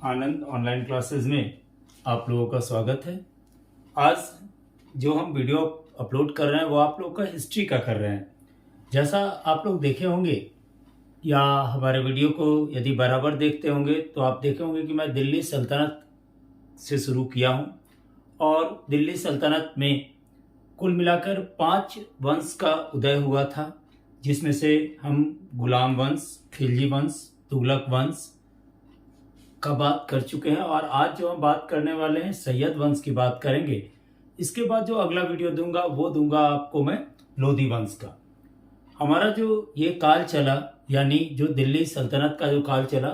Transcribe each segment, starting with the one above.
आनंद online classes में आप लोगों का स्वागत है। आज जो हम वीडियो अपलोड कर रहे हैं वो आप लोगों का हिस्ट्री का कर रहे हैं। जैसा आप लोग देखे होंगे या हमारे वीडियो को यदि बराबर देखते होंगे तो आप देखे होंगे कि मैं दिल्ली सल्तनत से शुरू किया हूं और दिल्ली सल्तनत में कुल मिलाकर 5 वंश का उदय हुआ था, जिसमें से हम गुलाम वंश, खिलजी वंश, तुगलक वंश का बात कर चुके हैं और आज जो हम बात करने वाले हैं सैयद वंश की बात करेंगे। इसके बाद जो अगला वीडियो दूंगा वो दूंगा आपको मैं लोधी वंश का। हमारा जो ये काल चला यानी जो दिल्ली सल्तनत का जो काल चला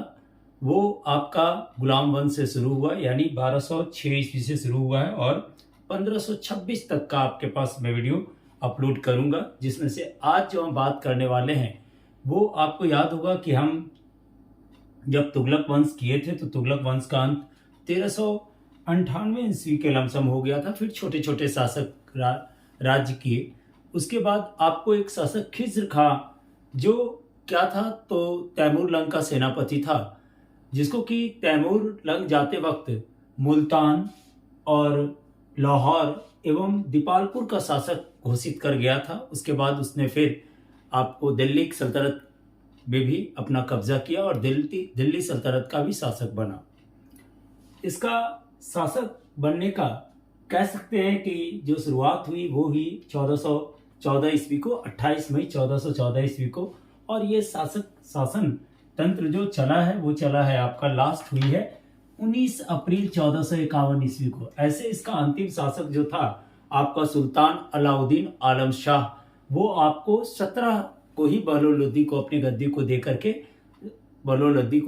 वो आपका गुलाम वंश से शुरू हुआ, यानी 1206 ईस्वी से शुरू हुआ है और 1526 तक का आपके पास मैं वीडियो अपलोड करूंगा, जिसमें से आज जो हम बात करने वाले हैं वो आपको याद होगा कि हम जब तुगलक वंश किए थे तो तुगलक वंश का अंत 1398 ईस्वी के लमसम हो गया था। फिर छोटे छोटे शासक राज्य किए। उसके बाद आपको एक शासक खिज्र खां, जो क्या था तो तैमूर लंग का सेनापति था, जिसको कि तैमूर लंग जाते वक्त मुल्तान और लाहौर एवं दीपालपुर का शासक घोषित कर गया था। उसके बाद उसने फिर आपको दिल्ली सल्तनत में भी अपना कब्जा किया और दिल्ली सल्तनत का भी शासक बना। इसका शासक बनने का कह सकते हैं कि जो शुरुआत हुई वो हुई 1414 ईस्वी को, 28 मई 1414 ईस्वी को। और ये शासन तंत्र जो चला है वो चला है आपका, लास्ट हुई है 19 अप्रैल 1451 ईस्वी को। ऐसे इसका अंतिम शासक जो था आपका सुल्तान अलाउद्दीन आलम शाह, वो आपको 17 को ही बहलोल को अपनी गद्दी को देकर के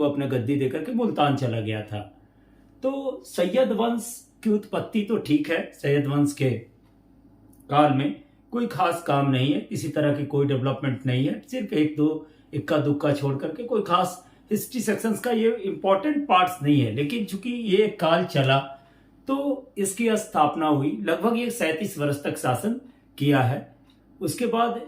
अपने गद्दी देकर के मुल्तान चला गया था। तो सैयद वंश की उत्पत्ति तो ठीक है, सैयद वंश के काल में कोई खास काम नहीं है, किसी तरह की कोई डेवलपमेंट नहीं है, सिर्फ एक दो इक्का दुक्का छोड़ करके कोई खास हिस्ट्री सेक्शंस का ये इंपॉर्टेंट पार्ट्स नहीं है। लेकिन चूंकि ये काल चला तो इसकी स्थापना हुई, लगभग ये 37 वर्ष तक शासन किया है। उसके बाद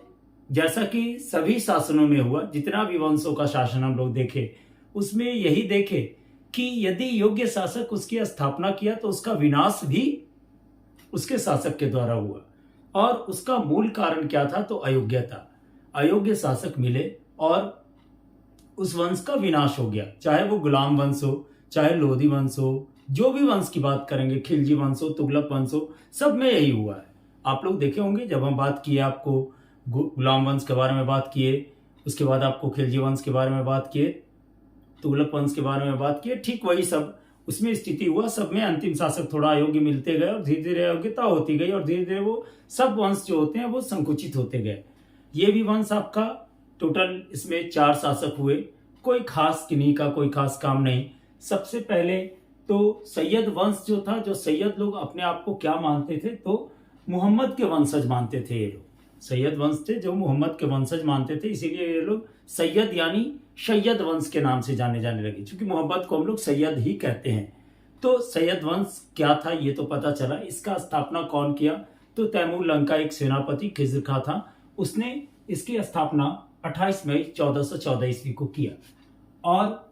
जैसा कि सभी शासनों में हुआ, जितना भी वंशों का शासन हम लोग देखे उसमें यही देखे कि यदि योग्य शासक उसकी स्थापना किया तो उसका विनाश भी उसके शासक के द्वारा हुआ। और उसका मूल कारण क्या था तो अयोग्यता। अयोग्य शासक मिले और उस वंश का विनाश हो गया, चाहे वो गुलाम वंश हो, चाहे लोधी वंश हो, जो भी वंश की बात करेंगे, खिलजी वंश हो, तुगलक वंश हो, सब में यही हुआ है। आप लोग देखे होंगे जब हम बात किए, आपको गुलाम वंश के बारे में बात किए, उसके बाद आपको खिलजी वंश के बारे में बात किए, तुगलक वंश के बारे में बात किए, ठीक वही सब उसमें स्थिति हुआ। सब में अंतिम शासक थोड़ा अयोग्य मिलते गए और धीरे धीरे अयोग्यता होती गई और धीरे धीरे वो सब वंश जो होते हैं वो संकुचित होते गए। ये भी वंश आपका टोटल इसमें 4 शासक हुए, कोई खास किन्हीं का कोई खास काम नहीं। सबसे पहले तो सैयद वंश जो था, जो सैयद लोग अपने आप को क्या मानते थे तो मोहम्मद के वंशज मानते थे। ये लोग सैयद वंश थे जो मोहम्मद के वंशज मानते थे, इसीलिए ये लोग सैयद यानी सैयद वंश के नाम से जाने लगे, क्योंकि मोहम्मद को हम लोग सैयद ही कहते हैं। तो सैयद वंश क्या था ये तो पता चला। इसका स्थापना कौन किया तो तैमूर लंग का एक सेनापति खिज्र खां था, उसने इसकी स्थापना 28 मई 1414 ईस्वी को किया। और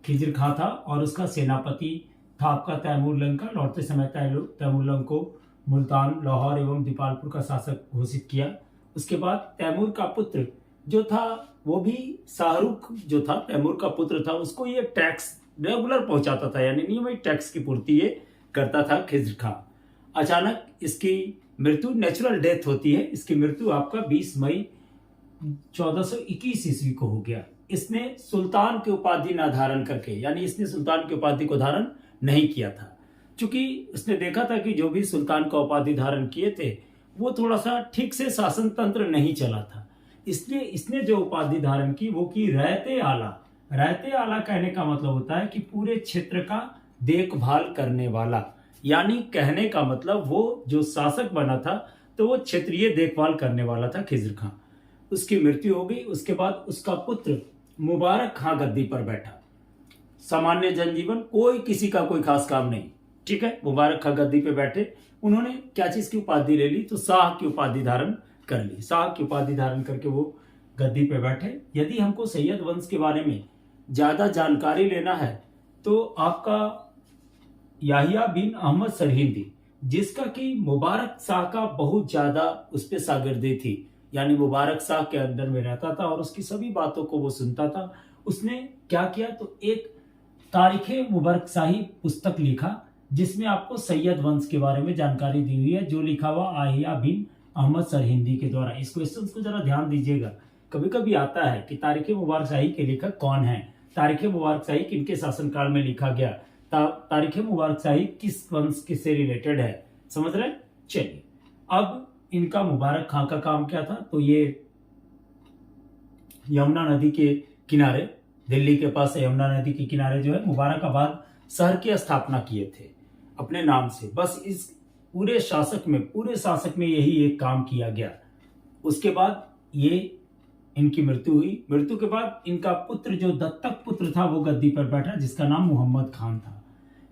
खिज्र खां था और उसका सेनापति था आपका तैमूर लंग का। लौटते समय तैमूर लंग को मुल्तान, लाहौर एवं दीपालपुर का शासक घोषित किया। उसके बाद तैमूर का पुत्र जो था वो भी शाहरुख जो था तैमूर का पुत्र था, उसको ये टैक्स रेगुलर पहुंचाता था, यानी नियमित टैक्स की पूर्ति ये करता था खिज्र खां। अचानक इसकी मृत्यु, नेचुरल डेथ होती है, इसकी मृत्यु आपका 20 मई 1421 ईस्वी को हो गया। इसने सुल्तान की उपाधि न धारण करके, यानी इसने सुल्तान की उपाधि को धारण नहीं किया था, क्योंकि उसने देखा था कि जो भी सुल्तान का उपाधि धारण किए थे वो थोड़ा सा ठीक से शासन तंत्र नहीं चला था, इसलिए इसने जो उपाधि धारण की वो की रहते आला। रहते आला कहने का मतलब होता है कि पूरे क्षेत्र का देखभाल करने वाला, यानी कहने का मतलब वो जो शासक बना था तो वो क्षेत्रीय देखभाल करने वाला था खिज्र खां। उसकी मृत्यु हो गई। उसके बाद उसका पुत्र मुबारक खां गद्दी पर बैठा। सामान्य जनजीवन, कोई किसी का कोई खास काम नहीं, ठीक है। मुबारक खां गद्दी पे बैठे, उन्होंने क्या चीज की उपाधि ले ली तो शाह की उपाधि धारण कर ली। शाह की उपाधि धारण करके वो गद्दी पे बैठे। यदि हमको सैयद वंश के बारे में ज्यादा जानकारी लेना है तो आपका याहिया बिन अहमद सरहिंदी, जिसका कि मुबारक शाह का बहुत ज्यादा उस पर शागिर्दी थी, यानी मुबारक शाह के अंदर में रहता था और उसकी सभी बातों को वो सुनता था। उसने क्या किया, तो एक तारीख मुबारक शाही पुस्तक लिखा जिसमें आपको सैयद वंश के बारे में जानकारी दी हुई है, जो लिखा हुआ याहिया बिन अहमद सरहिंदी के द्वारा। इस क्वेश्चन को जरा ध्यान दीजिएगा, कभी कभी आता है कि तारीख मुबारक शाही के लेखक कौन है, तारीख मुबारक शाही किनके शासनकाल में लिखा गया, तारीख मुबारक शाही किस वंश के से रिलेटेड है, समझ रहे हैं। चलिए, अब इनका मुबारक खां का काम क्या था, तो ये यमुना नदी के किनारे, दिल्ली के पास यमुना नदी के किनारे जो है मुबारकाबाद शहर की स्थापना किए थे अपने नाम से। बस इस पूरे शासक में यही एक काम किया गया। उसके बाद ये इनकी मृत्यु हुई। मृत्यु के बाद इनका पुत्र, जो दत्तक पुत्र था, वो गद्दी पर बैठा, जिसका नाम मोहम्मद खान था।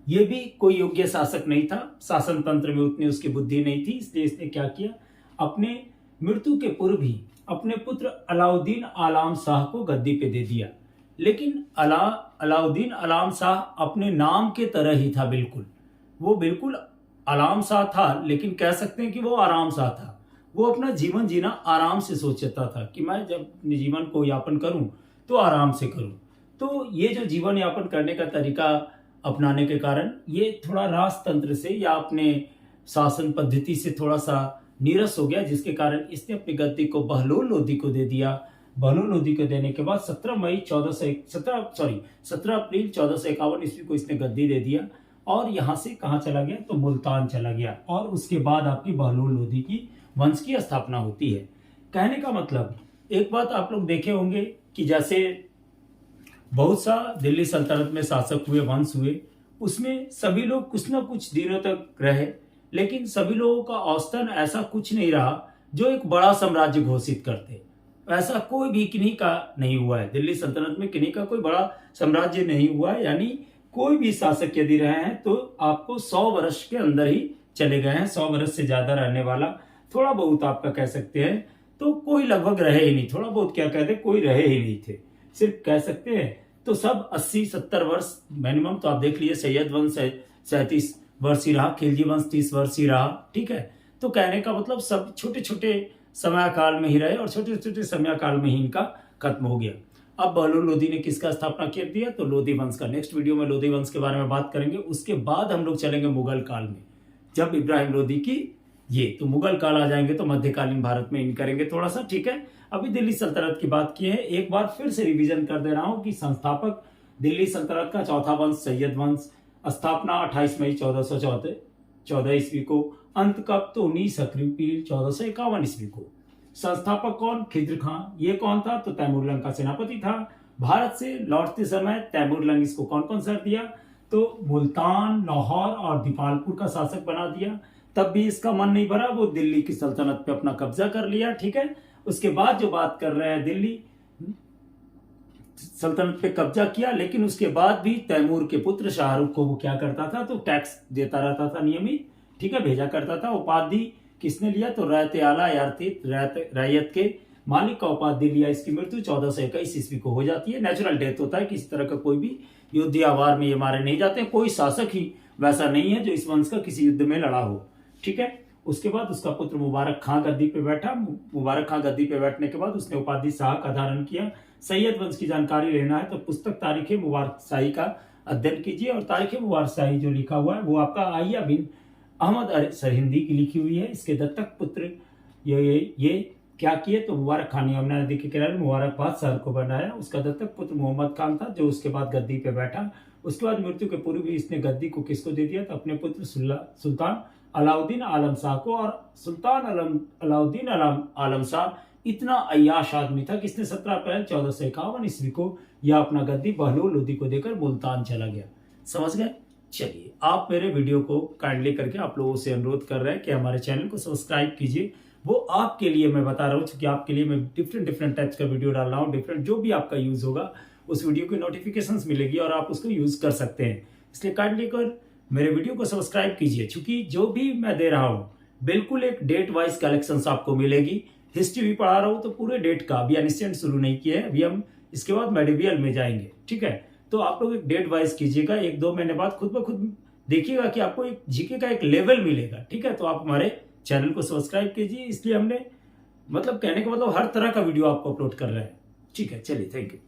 ये भी कोई योग्य शासक नहीं था, शासन तंत्र में उतनी उसकी बुद्धि नहीं थी, इसलिए इसने क्या किया, अपने मृत्यु के पूर्व ही अपने पुत्र अलाउद्दीन आलाम शाह को गद्दी पे दे दिया। लेकिन अलाउद्दीन आलाम शाह अपने नाम के तरह ही था, वो बिल्कुल आलाम शाह था, लेकिन कह सकते हैं कि वो आराम शाह था। वो अपना जीवन जीना आराम से सोचता था कि मैं जब अपने जीवन को यापन करूं तो आराम से करूं। तो ये जो जीवन यापन करने का तरीका अपनाने के कारण ये थोड़ा राजतंत्र से या अपने शासन पद्धति से थोड़ा सा नीरस हो गया, जिसके कारण इसने अपनी गद्दी को बहलोल लोदी को दे दिया। बहलोल लोदी को देने के बाद 17 अप्रैल 1451 ईस्वी को इसने गद्दी दे दिया और यहाँ से कहाँ चला गया, तो मुल्तान चला गया। और उसके बाद आपकी बहलोल लोदी की वंश की स्थापना होती है। कहने का मतलब, एक बात आप लोग देखे होंगे कि जैसे बहुत सा दिल्ली सल्तनत में शासक हुए, वंश हुए, उसमें सभी लोग कुछ न कुछ दिनों तक रहे, लेकिन सभी लोगों का औसतन ऐसा कुछ नहीं रहा जो एक बड़ा साम्राज्य घोषित करते। ऐसा कोई भी किन्हीं का नहीं हुआ है। दिल्ली सल्तनत में किन्हीं का कोई बड़ा साम्राज्य नहीं हुआ है, यानी कोई भी शासक यदि रहे हैं तो आपको 100 वर्ष के अंदर ही चले गए हैं। 100 वर्ष से ज्यादा रहने वाला थोड़ा बहुत आपका कह सकते हैं, तो कोई लगभग रहे ही नहीं। थोड़ा बहुत क्या कहते, कोई रहे ही नहीं थे, सिर्फ कह सकते हैं। तो सब 80-70 वर्ष मिनिमम। तो आप देख लीजिए, सैयद वंश 37 वर्ष ही रहा, खिलजी वंश 30 वर्ष ही रहा, ठीक है। तो कहने का मतलब सब छोटे छोटे समय काल में ही रहे और छोटे छोटे समय काल में ही इनका खत्म हो गया। अब बहलोल लोदी ने किसका स्थापना कर दिया, तो लोदी वंश का। नेक्स्ट वीडियो में लोदी वंश के बारे में बात करेंगे। उसके बाद हम लोग चलेंगे मुगल काल में, जब इब्राहिम लोदी की ये, तो मुगल काल आ जाएंगे तो मध्यकालीन भारत में इन करेंगे थोड़ा सा, ठीक है। अभी दिल्ली सल्तनत की बात की है, एक बार फिर से रिवीजन कर दे रहा हूं कि संस्थापक दिल्ली सल्तनत का चौथा वंश सैयद वंश, स्थापना 28 मई 1414 ईस्वी को, अंत कब, तो 19 अप्रैल 1451 ईस्वी को। संस्थापक कौन, खिज्र खां। ये कौन था, तो तैमूरलंग का सेनापति था। भारत से लौटते समय तैमूरलंग इसको कौन कौन सर दिया, तो मुल्तान, लाहौर और दीपालपुर का शासक बना दिया। तब भी इसका मन नहीं भरा, वो दिल्ली की सल्तनत पे अपना कब्जा कर लिया, ठीक है। उसके बाद जो बात कर रहे हैं, दिल्ली सल्तनत पे कब्जा किया, लेकिन उसके बाद भी तैमूर के पुत्र शाहरुख को वो क्या करता था, तो टैक्स देता रहता था नियमित, ठीक है, भेजा करता था। उपाधि किसने लिया, तो रैयत आला रैयत के मालिक का उपाधि लिया। इसकी मृत्यु 1421 ईस्वी को हो जाती है। नेचुरल डेथ होता है, किसी तरह का कोई भी युद्ध या वार में ये मारे नहीं जाते। कोई शासक ही वैसा नहीं है जो इस वंश का किसी युद्ध में लड़ा हो, ठीक है। उसके बाद उसका पुत्र मुबारक खां गद्दी पे बैठा। मुबारक खां गद्दी पे बैठने के बाद उसने उपाधि शाह का धारण किया। सैयद वंश की जानकारी लेना है तो पुस्तक तारीख मुबारक शाही का अध्ययन कीजिए। और तारीख मुबारक शाही जो लिखा हुआ है वो आपका याहिया बिन अहमद सरहिंदी की लिखी हुई है। इसके दत्तक पुत्र ये क्या किए, तो मुबारक खान ने यमुना नदी के किनारे मुबारकबाद शहर को बनाया। उसका दत्तक पुत्र मोहम्मद खान था, जो उसके बाद गद्दी पे बैठा। उसके बाद मृत्यु के पूर्व भी इसने गद्दी को किसको दे दिया, तो अपने पुत्र सुल्तान अलाउद्दीन आलम शाह को। और सुल्तान अलाउद्दीन आलम शाह इतना अय्याश आदमी था कि इसने 17 अप्रैल 1451 ईस्वी को यह अपना गद्दी बहलोल लोदी को देकर मुल्तान चला गया। समझ गए। चलिए, आप मेरे वीडियो को काइंडली करके आप लोगों से अनुरोध कर रहे हैं कि हमारे चैनल को सब्सक्राइब कीजिए। वो आपके लिए मैं बता रहा हूँ, क्योंकि आपके लिए मैं डिफरेंट टाइप्स का वीडियो डाल रहा हूँ। डिफरेंट जो भी आपका यूज होगा उस वीडियो की नोटिफिकेशंस मिलेगी और आप उसको यूज कर सकते हैं। इसलिए काइंडली कर मेरे वीडियो को सब्सक्राइब कीजिए, क्योंकि जो भी मैं दे रहा हूँ बिल्कुल एक डेट वाइज कलेक्शंस आपको मिलेगी। हिस्ट्री भी पढ़ा रहा हूँ तो पूरे डेट का, अभी एनिशिएंट शुरू नहीं किया है, अभी हम इसके बाद मेडिवियल में जाएंगे, ठीक है। तो आप लोग एक डेट वाइज कीजिएगा, 1-2 महीने बाद खुद ब खुद देखिएगा कि आपको एक जीके का एक लेवल मिलेगा। ठीक है, तो आप हमारे चैनल को सब्सक्राइब कीजिए, इसलिए हमने मतलब कहने का मतलब हर तरह का वीडियो आपको अपलोड कर रहे हैं। ठीक है, चलिए, थैंक यू।